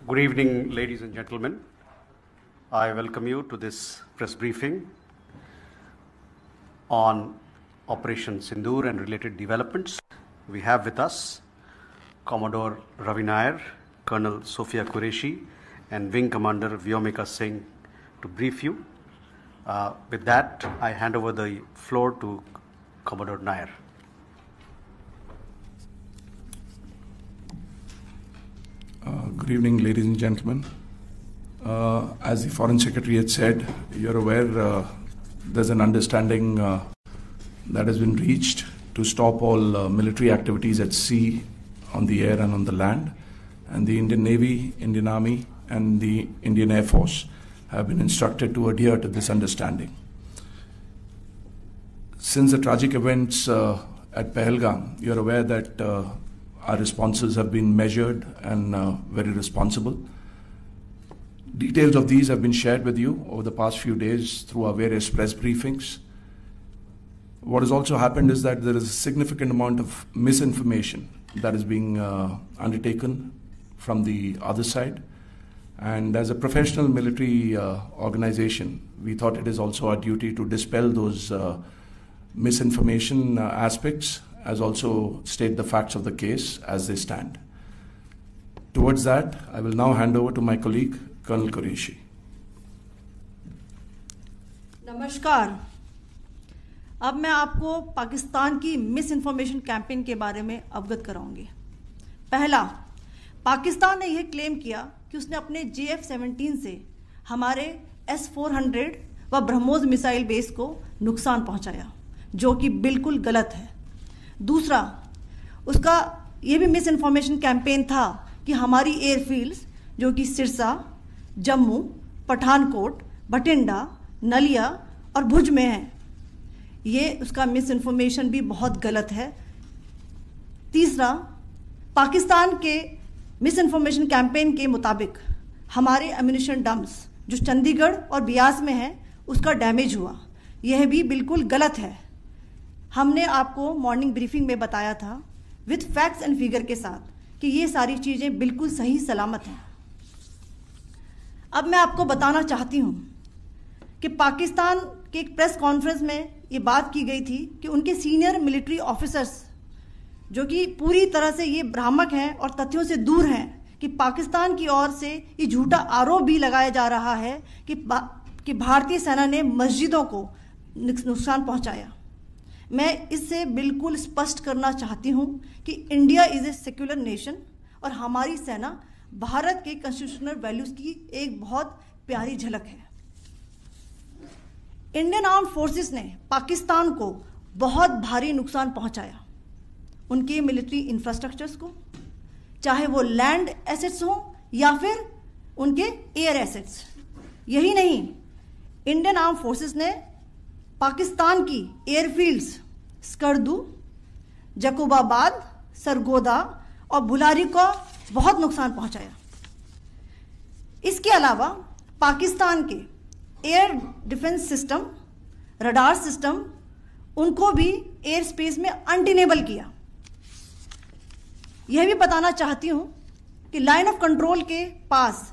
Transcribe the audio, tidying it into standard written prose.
Good evening, ladies and gentlemen. I welcome you to this press briefing on Operation Sindoor and related developments. We have with us Commodore Ravi Nair, Colonel Sophia Qureshi, and Wing Commander Vyomika Singh to brief you. With that, I hand over the floor to Commodore Nair. Good evening, ladies and gentlemen. As the Foreign Secretary had said, you're aware there's an understanding that has been reached to stop all military activities at sea, on the air and on the land. And the Indian Navy, Indian Army and the Indian Air Force have been instructed to adhere to this understanding. Since the tragic events at Pahalgam, you're aware that our responses have been measured and very responsible. Details of these have been shared with you over the past few days through our various press briefings. What has also happened is that there is a significant amount of misinformation that is being undertaken from the other side. And as a professional military organization, we thought it is also our duty to dispel those misinformation aspects, as also state the facts of the case as they stand. Towards that, I will now hand over to my colleague, Colonel Qureshi. नमस्कार। अब मैं आपको पाकिस्तान की miss information campaign के बारे में अवगत कराऊंगी। पहला, पाकिस्तान ने यह क्लेम किया कि उसने अपने JF-17 से हमारे S-400 व ब्रह्मोस मिसाइल बेस को नुकसान पहुंचाया, जो कि बिल्कुल गलत है। दूसरा, उसका यह भी मिस इन्फॉर्मेशन कैंपेन था कि हमारी एयरफील्ड्स जो कि सिरसा, जम्मू, पठानकोट, बठिंडा, नलिया और भुज में हैं, ये उसका मिस इन्फॉर्मेशन भी बहुत गलत है। तीसरा, पाकिस्तान के मिस इन्फॉर्मेशन कैंपेन के मुताबिक हमारे एम्यूनिशन डम्प्स जो चंडीगढ़ और बियास में है उसका डैमेज हुआ, यह भी बिल्कुल गलत है। हमने आपको मॉर्निंग ब्रीफिंग में बताया था विद फैक्ट्स एंड फिगर के साथ कि ये सारी चीज़ें बिल्कुल सही सलामत हैं। अब मैं आपको बताना चाहती हूँ कि पाकिस्तान के एक प्रेस कॉन्फ्रेंस में ये बात की गई थी कि उनके सीनियर मिलिट्री ऑफिसर्स जो कि पूरी तरह से ये भ्रामक हैं और तथ्यों से दूर हैं कि पाकिस्तान की ओर से ये झूठा आरोप भी लगाया जा रहा है कि भारतीय सेना ने मस्जिदों को नुकसान पहुंचाया। मैं इससे बिल्कुल स्पष्ट करना चाहती हूं कि India is a secular nation और हमारी सेना भारत के कॉन्स्टिट्यूशनल वैल्यूज की एक बहुत प्यारी झलक है। इंडियन आर्म फोर्सेस ने पाकिस्तान को बहुत भारी नुकसान पहुंचाया, उनके मिलिट्री इंफ्रास्ट्रक्चर्स को, चाहे वो लैंड एसेट्स हों या फिर उनके एयर एसेट्स। यही नहीं, इंडियन आर्म फोर्सेस ने पाकिस्तान की एयरफील्ड्स स्कर्दू, जकोबाबाद, सरगोदा और बुलारी को बहुत नुकसान पहुंचाया। इसके अलावा पाकिस्तान के air defence system, radar system, उनको भी एयर स्पेस में अनडिनेबल किया। यह भी बताना चाहती हूं कि लाइन ऑफ कंट्रोल के पास